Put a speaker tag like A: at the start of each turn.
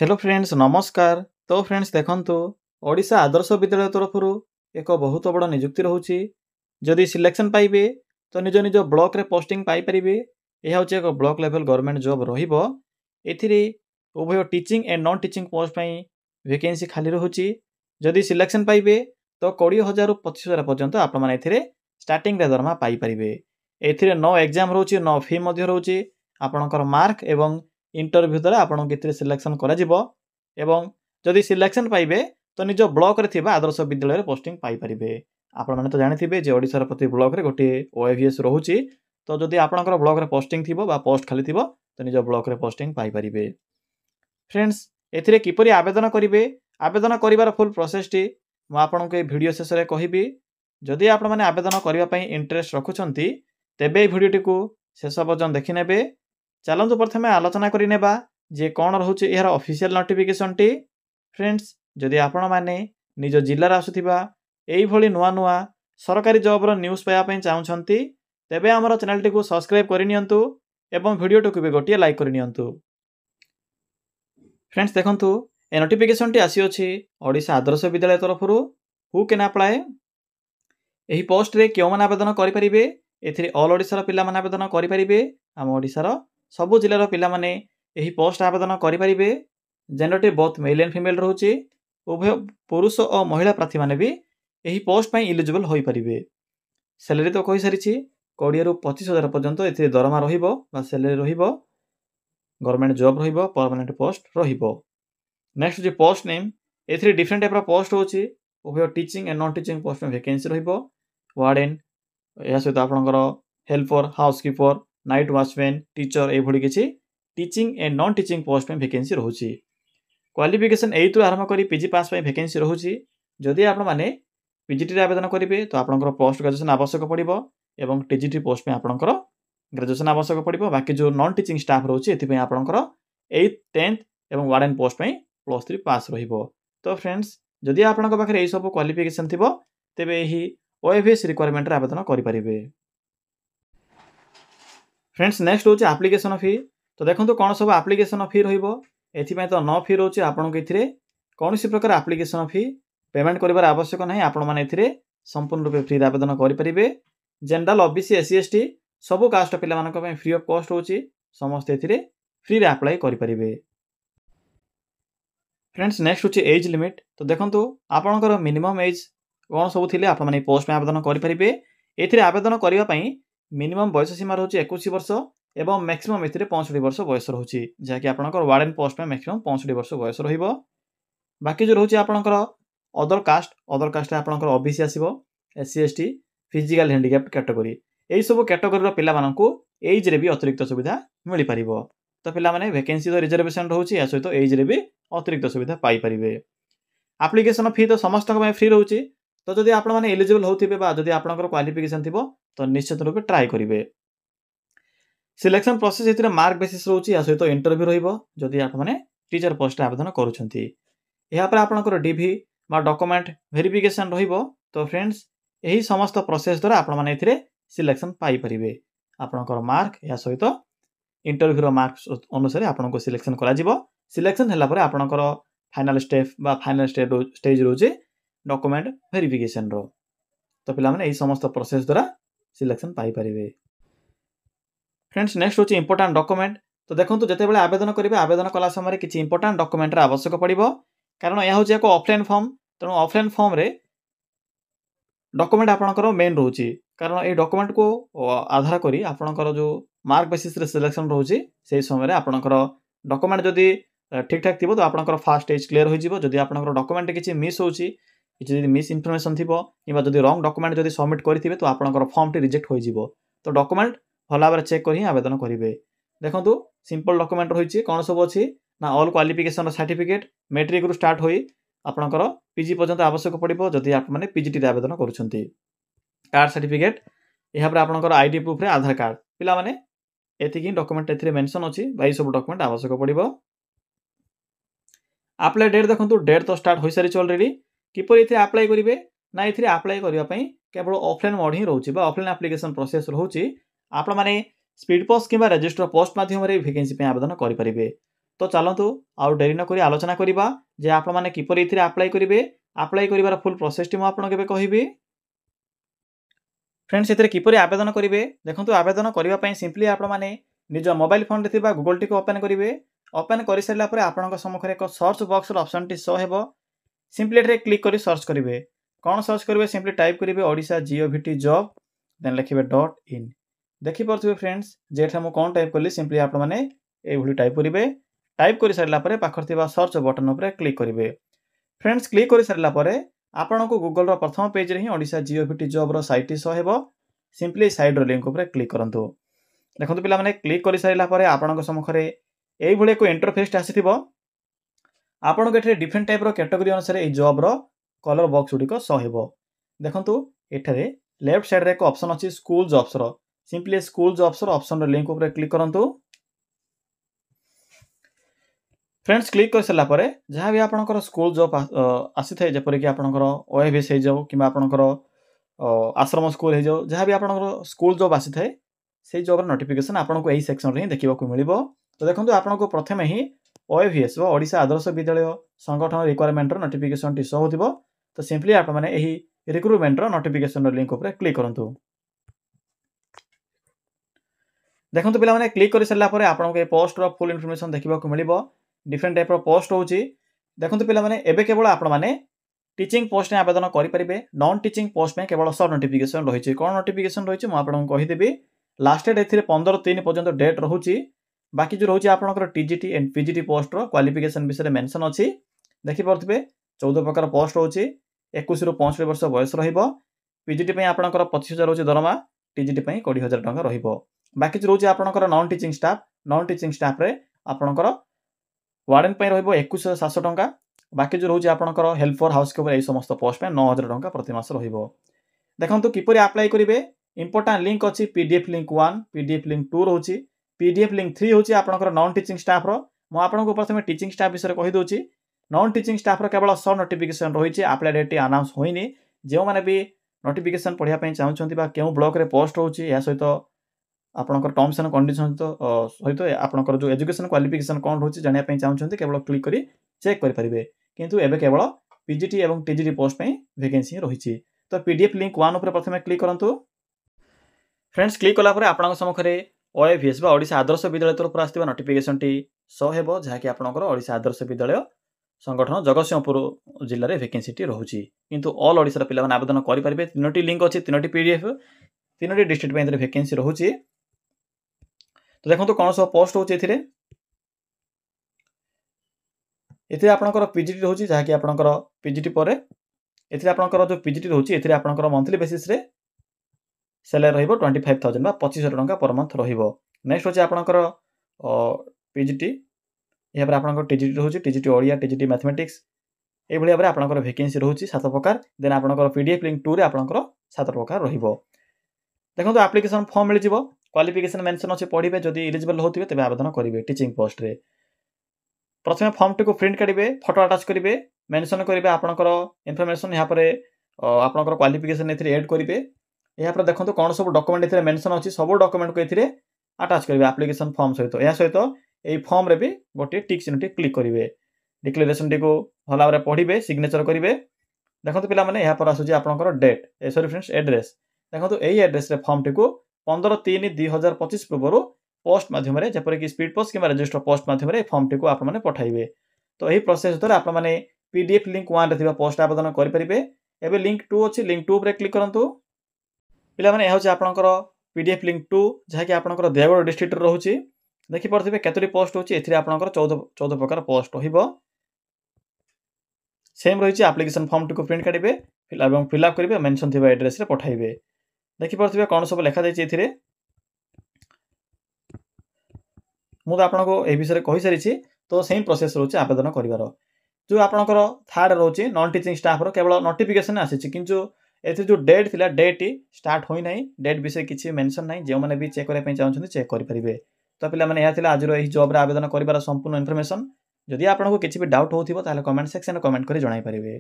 A: Hello friends नमस्कार। तो friends देखंतु ओडिशा आदर्श विद्यालय तरफरु एक बहुत बड़ नियुक्ति रहउची। जदि सिलेक्शन पाइबे तो निज निज ब्लॉक रे पोस्टिंग पाई परिबे। एहा होची एक ब्लॉक लेवल गवर्नमेंट जॉब रहिबो। एथिरे उभय teaching and non teaching post पई वैकेंसी खाली रहउची। जदि सिलेक्शन पाइबे तो 20,000 रु 25,000 पर्यंत आपण माने एथिरे स्टार्टिंग रे दरमा पाई परिबे। एथिरे नो एग्जाम रहउची, नो फी मध्ये रहउची। आपणकर मार्क एवं इंटरव्यू द्वारा आपण केतिरे सिलेक्शन करा जिवो एवं जदि सिलेक्शन पाइबे तो निज ब्लॉक रे थिबा आदर्श विद्यालय रे पोस्टिंग पाई परिबे। आपण माने तो जानिथिबे जे ओडिसा र प्रति ब्लॉक रे गोटे ओएवीएस रहउची। तो जदि आपणकर ब्लॉक रे पोस्टिंग थिबो बा पोस्ट खाली थिबो तो निज ब्लॉक रे पोस्टिंग पाई परिबे। फ्रेंड्स एथिरे किपरि आवेदन करिवे, आवेदन करिवार फुल प्रोसेस टी म आपनको ए वीडियो शेष रे कहिबी। जदि आपण माने आवेदन करिवा पई इंटरेस्ट रखुछंती तेबे ए वीडियो टिकु शेष पर्यंत देखि नेबे। चलंतु प्रथमे आलोचना करि नेबा जे कोन रहउची एहर ऑफिशियल नोटिफिकेशन टी। फ्रेंड्स जदि आपण माने निज जिल्ला रा आसुथिबा एई भली नुवा नुवा सरकारी जॉब रो न्यूज़ पाया पई चाहुछंती तेबे हमर चैनल टिकु सब्सक्राइब करि नियंतु एवं वीडियो टिकु भी गोटिए लाइक करि नियंतु। फ्रेंड्स देखंतु ए नोटिफिकेशन टी आसी अछि Odisha Adarsh Vidyalaya तरफरु। Who can apply एही पोस्ट रे केउ मान आवेदन करि परिबे। एथिरे ऑल ओडिसा रो पिला मान आवेदन करि परिबे। हम ओडिसा रो सबु जिल्ला रो पिला माने एही पोस्ट आवेदन करि परिबे। जेंडर टी बोथ मेल एंड फीमेल रहउची। उभय पुरुष और महिला प्रार्थी माने भी एही पोस्ट पई एलिजिबल होई परिबे। सैलरी तो कहि सारिछि 20 रु 25,000 पर्यंत एथिरे दरमा रहिबो बा सैलरी रहिबो। गवर्नमेंट जॉब रहिबो, परमानेंट पोस्ट रहिबो। नेक्स्ट जे पोस्ट नेम एथिरे डिफरेंट टाइप रो पोस्ट होची। उभय teaching and non teaching post में वैकेंसी रहिबो। वार्डन या सहित आपनकर helper, housekeeper, night watchman, teacher ए भली किछि teaching and non teaching post में वैकेंसी रहउची। क्वालिफिकेशन 8 रु आरंभ करी पीजी पास पई वैकेंसी रहउची। जदि आपण माने पीजीटी रे आवेदन करिवे तो आपनकर पोस्ट ग्रेजुएशन आवश्यक पड़िबो एवं टीजीटी पोस्ट में आपनकर ग्रेजुएशन आवश्यक पड़िबो। बाकी जो नॉन टीचिंग स्टाफ रहउची एथि पई आपनकर 8th 10th एवं वार्डन पोस्ट पई +3 पास रहिबो। तो फ्रेंड्स जदि आपनकर पाखरे एई सब क्वालिफिकेशन थिबो तेबे एही ओएवीएस रिक्वायरमेंट रे आवेदन करि परिबे। फ्रेंड्स नेक्स्ट होची एप्लीकेशन फी। तो देखंतु कोन सब एप्लीकेशन फी रहिबो। एथि पई तो नो फी रहउची। आपन के इथिरे कोनोसी प्रकार एप्लीकेशन फी पेमेंट करिवार आवश्यक नाही। आपण माने इथिरे संपूर्ण रूपे फ्री आवेदन करि परिबे। जनरल ओबीसी एससी एसटी सब कास्ट पिला मानक पई फ्री ऑफ कॉस्ट होची। समस्त इथिरे फ्री रे अप्लाई करि परिबे। फ्रेंड्स नेक्स्ट होची एज लिमिट। तो देखंतु आपनकर मिनिमम एज कोन सब थिले आपण माने पोस्ट में आवेदन करि परिबे। एथिरे आवेदन करिवा पई मिनिमम बयस सीमा रहउची 21 वर्ष एवं मैक्सिमम एथिरे 65 वर्ष बयस रहउची। जे कि आपनकर वार्डन पोस्ट में मैक्सिमम 65 वर्ष बयस रहिबो। बाकी जो रहउची आपनकर अदर कास्ट रे आपनकर ओबीसी आसीबो, SC ST, physical handicapped category एई सब कैटेगरी रो पिला माननकु एज रे भी अतिरिक्त सुविधा मिलि परिबो। तो पिला माने वैकेंसी तो रिजर्वेशन रहउची या सहित एज रे भी अतिरिक्त सुविधा पाई परिबे। एप्लीकेशन फी तो समस्त पई फ्री रहउची। तो जदि आपण माने एलिजिबल होथिबे बा जदि आपनकर क्वालिफिकेशन थिबो तो निश्चित रूपे ट्राई करिवे। सिलेक्शन प्रोसेस एथिरे मार्क बेसिस रहउची या सहित इंटरव्यू रहिबो जदि आपण माने टीचर पोस्ट आवेदन करूछंती। एहा पर आपनकर डीवी बा डॉक्यूमेंट वेरिफिकेशन रहिबो। तो फ्रेंड्स एही समस्त प्रोसेस द्वारा आपण माने एथिरे सिलेक्शन पाई परिबे। आपनकर मार्क या सहित इंटरव्यू रो मार्क्स अनुसार आपनको सिलेक्शन करा जिवो। सिलेक्शन हला पर आपनकर फाइनल स्टेप बा फाइनल स्टेज रहउची डॉक्यूमेंट वेरिफिकेशन रो। तो पिला माने एही समस्त प्रोसेस द्वारा सिलेक्शन पाई परिबे। फ्रेंड्स नेक्स्ट होची इंपोर्टेंट डॉक्यूमेंट। तो देखंतु जते बेले आवेदन करिवे आवेदन कला समय रे किछि इंपोर्टेंट डॉक्यूमेंट रा आवश्यक पड़िबो। कारण या होची एक ऑफलाइन फॉर्म। तनो ऑफलाइन फॉर्म रे डॉक्यूमेंट आपनकर मेन रहउची। कारण ए डॉक्यूमेंट को आधार करी आपनकर जो मार्क बेसिस रे सिलेक्शन रहउची सेही समय रे आपनकर डॉक्यूमेंट जदी ठीक ठाक थिबो तो आपनकर फर्स्ट स्टेज क्लियर होई जिवो। जदी आपनकर डॉक्यूमेंट किछि मिस होउची, किछि जदी मिस इन्फॉर्मेशन थिबो किबा जदी रॉन्ग डॉक्यूमेंट जदी सबमिट करिथिबे तो आपनकर फॉर्म टी रिजेक्ट होई जिवो। तो डॉक्यूमेंट भला बारे चेक करी आवेदन करिवे। देखंतु सिंपल डॉक्यूमेंट रहिछि कोन सब अछि ना ऑल क्वालिफिकेशन रो सर्टिफिकेट मैट्रिक रु स्टार्ट होई आपनकर पीजी पर्यंत आवश्यक पड़िबो। जदी आप माने पीजीटी रे आवेदन करूछंती कार्ड सर्टिफिकेट एहा पर आपनकर आईडी प्रूफ रे आधार कार्ड पिला माने एतिकी डॉक्यूमेंट एथिरे मेंशन अछि। बाई सब डॉक्यूमेंट आवश्यक पड़िबो। अप्लाई डेट देखंतु डेट तो स्टार्ट होई सारी ऑलरेडी। किपर इथे अप्लाई करिवे ना इथे अप्लाई करिवा पई केवल ऑफलाइन मोड ही रहउची बा ऑफलाइन एप्लीकेशन प्रोसेस रहउची। आपण माने स्पीड पोस्ट किबा रजिस्टर पोस्ट माध्यम रे वैकेंसी पे आवेदन करि परिबे। तो चलतु आउ डेरी न करी आलोचना करिबा जे आपण माने किपरि इथिरे अप्लाई करिवे। अप्लाई करिवार फुल प्रोसेस टी मु आपन केबे कहिबी। फ्रेंड्स एथिरे किपरि आवेदन करिवे देखंतु आवेदन करिवा पई सिंपली आपण माने निज मोबाइल फोन रे थिबा गूगल टी को ओपन करिवे। ओपन करि सारला परे आपनक सम्मुखरे एक सर्च बॉक्स रो ऑप्शन टी शो हेबो। सिंपली एथिरे क्लिक करी सर्च करिवे। कोन सर्च करिवे सिंपली टाइप करिवे ओडिशा जीओवीटी जॉब देन लिखिबे .in। देखि परथुबे फ्रेंड्स जे एठा मु कोन टाइप करली सिंपली आपण माने ए भली टाइप करिवे। टाइप करि सारला परे पाखर थिबा सर्च बटन ऊपर क्लिक करिवे। फ्रेंड्स क्लिक करि सारला परे आपनको गूगल रो प्रथम पेज रे ही ओडिशा जीओवीटी जॉब रो साइट शो हेबो। सिंपली साइड रो लिंक ऊपर क्लिक करंतु। देखंतु पिला माने क्लिक करि सारला परे आपनको सम्मुखरे एई भली को इंटरफेस आसीथिबो। आपनको एठे डिफरेंट टाइप रो कैटेगरी अनुसार ए जॉब रो कलर बॉक्स गुडी को शो हेबो। देखंतु एठारे लेफ्ट साइड रे एक ऑप्शन अछि स्कूल जॉब्स रो। सिंपली स्कूल जॉब्स रो ऑप्शन रो लिंक ऊपर क्लिक करंतु। फ्रेंड्स क्लिक कर सला परे जहां भी आपनकर स्कूल जॉब आसी थाए जेपरि कि आपनकर ओएबीएस हे जाऊ किबा आपनकर आश्रम स्कूल हे जाऊ जहां भी आपनकर स्कूल जॉब आसी थाए सेही जॉब रो नोटिफिकेशन आपनको एही सेक्शन रे ही देखिबा को मिलिबो। तो देखंतु आपनको प्रथमे ही ओएबीएस वा ओडिशा आदर्श विद्यालय संगठन रिक्वायरमेंट रो नोटिफिकेशन टी शो होतिबो। तो सिंपली आप माने एही रिक्रूटमेंट रो नोटिफिकेशन रो लिंक ऊपर क्लिक करंतु। देखंतु पिला माने क्लिक करि सला परे आपनको ए पोस्ट रो फुल इन्फॉर्मेशन देखिबा को मिलिबो। डिफरेंट टाइप रो पोस्ट होची। देखंतु पिला माने एबे केवल आपण माने टीचिंग पोस्ट में आवेदन करि परिबे। नॉन टीचिंग पोस्ट में केवल सर नोटिफिकेशन रहिछि। कोन नोटिफिकेशन रहिछि मु आपनको कहि देबी। लास्ट डेट एथिरे 15/3 पर्यंत डेट रहूची। बाकी जो रहूची आपनकर टीजीटी एंड पीजीटी पोस्ट रो क्वालिफिकेशन विषय मेंशन अछि। देखि परथबे 14 प्रकार पोस्ट होची। 21 रु 65 वर्ष बयस रहिबो। पीजीटी पई आपनकर 25,000 रहूची दरमा। टीजीटी पई 20,000 टका रहिबो। बाकी जो रहूची आपनकर नॉन टीचिंग स्टाफ रे आपनकर वार्डन पई रहिबो 21,700 टका। बाकी जो रहूची आपनकर हेल्पर हाउसकीपर ए समस्त पोस्ट पे 9,000 टका प्रति मास रहिबो। देखंतु किपरि अप्लाई करिवे इंपोर्टेंट लिंक अछि पीडीएफ लिंक 1 पीडीएफ लिंक 2 रहूची। पीडीएफ लिंक 3 होची आपनकर नॉन टीचिंग स्टाफ रो। मु आपनको प्रथमे टीचिंग स्टाफ विषय कहि दोची। नॉन टीचिंग स्टाफ रो केवल सर नोटिफिकेशन रहिछि। अप्लाई डेट अनाउंस होइनी। जेउ माने भी नोटिफिकेशन पढिया पई चाहउछंती बा केउ ब्लॉक रे पोस्ट होची या सहित आपनकर टर्म्स एंड कंडीशन तो सहित आपनकर जो एजुकेशन क्वालिफिकेशन कोन रहउची जानिया पई चाहउछंती केवल क्लिक करी चेक करि परिबे। किंतु एबे केवल पीजीटी एवं टीजीटी पोस्ट पई वैकेंसी रहिछि। तो पीडीएफ लिंक 1 ऊपर प्रथमे क्लिक करंतु। फ्रेंड्स क्लिक कला परे आपनक समखरे ओएबीएस बा ओडिशा आदर्श विद्यालय तरफ आस्थिबा नोटिफिकेशन टी शो हेबो जहा कि आपनकर ओडिशा आदर्श विद्यालय संगठन जगतसिंहपुर जिल्ला रे वैकेंसी टी रहउची। किंतु ऑल ओडिसा रा पिला माने आवेदन करि परिबे। तीनोटी लिंक अछि तीनोटी पीडीएफ तीनोटी डिस्ट्रिक्ट पई वैकेंसी रहउची। तो देखंतु कोन सब पोस्ट होची एथिरे। एथिरे आपनकर पीजीटी रहउची जहा कि आपनकर पीजीटी परे एथिरे आपनकर जो पीजीटी रहउची एथिरे आपनकर मंथली बेसिस रे सैलरी रहिबो 25,000 बा 25,000 टका पर मंथ रहिबो। नेक्स्ट होची आपनकर पीजीटी या पर आपनकर टीजीटी रहउची टीजीटी ओडिया टीजीटी मैथमेटिक्स ए भली भाबरे आपनकर वैकेंसी रहउची 7 प्रकार। देन आपनकर पीडीएफ लिंक 2 रे आपनकर 7 प्रकार रहिबो। देखंतु एप्लीकेशन फॉर्म मिल जिवो। क्वालिफिकेशन मेंशन अछि पढिबे जदी एलिजिबल होथिबे तबे आवेदन करिवे टीचिंग पोस्ट रे। प्रथमे फॉर्म टी को प्रिंट काढिबे फोटो अटैच करिवे मेंशन करिवे आपनकर इंफॉर्मेशन या पर आपनकर क्वालिफिकेशन एथिरे ऐड करिवे। या पर देखंतु कोन सब डॉक्यूमेंट एथिरे मेंशन अछि सब डॉक्यूमेंट को एथिरे अटैच करिवे एप्लीकेशन फॉर्म सहित। या सहित एई फॉर्म रे भी गोटे टिक चिन्ह टी क्लिक करिवे। डिक्लेरेशन टी को भला रे पढिबे सिग्नेचर करिवे। देखंतु पिला माने या पर आसुची आपनकर डेट सॉरी फ्रेंड्स एड्रेस। देखंतु एई एड्रेस रे फॉर्म टी को 15/3/2025 पूर्व पोस्ट माध्यम रे जेपर कि स्पीड पोस्ट किबा रजिस्टर पोस्ट माध्यम रे फॉर्म टी को आप माने पठाइबे। तो एही प्रोसेस द्वारा आप माने पीडीएफ लिंक 1 रे थिबा पोस्ट आवेदन करि परिबे। एबे लिंक 2 अछि लिंक 2 रे क्लिक करंतु। पिला माने एहा होची आपनकर पीडीएफ लिंक 2 जहा कि आपनकर देवगढ़ डिस्ट्रिक्ट रे रहउची। देखि परथिबे केतोरी पोस्ट होची एथिरे आपनकर 14 प्रकार पोस्ट होइबो। सेम रहिची एप्लीकेशन फॉर्म टी को प्रिंट काढिबे फिल अप करिवे मेंशन थिबा एड्रेस रे पठाइबे। देखि परथिबे कोन सब लेखा दैछि एथिरे। मु तो आपनको ए विषय कहि सारिछि। तो सेम प्रोसेस रहउची आवेदन करिवार। जो आपनकर थर्ड रहउची नॉन टीचिंग स्टाफ रो केवल नोटिफिकेशन आसीछि किंतु एथि जो डेट थिला डेट स्टार्ट होई नै डेट विषय किछि मेंशन नै जे माने भी चेक करे पय चाहउछन चेक करि परिबे। तो पिला माने या थिला आज रो एही जॉब रे आवेदन करिवार संपूर्ण इन्फॉर्मेशन। जदि आपनको किछि भी डाउट होथिबो ताले कमेंट सेक्शन रे कमेंट करि जणाई परिबे।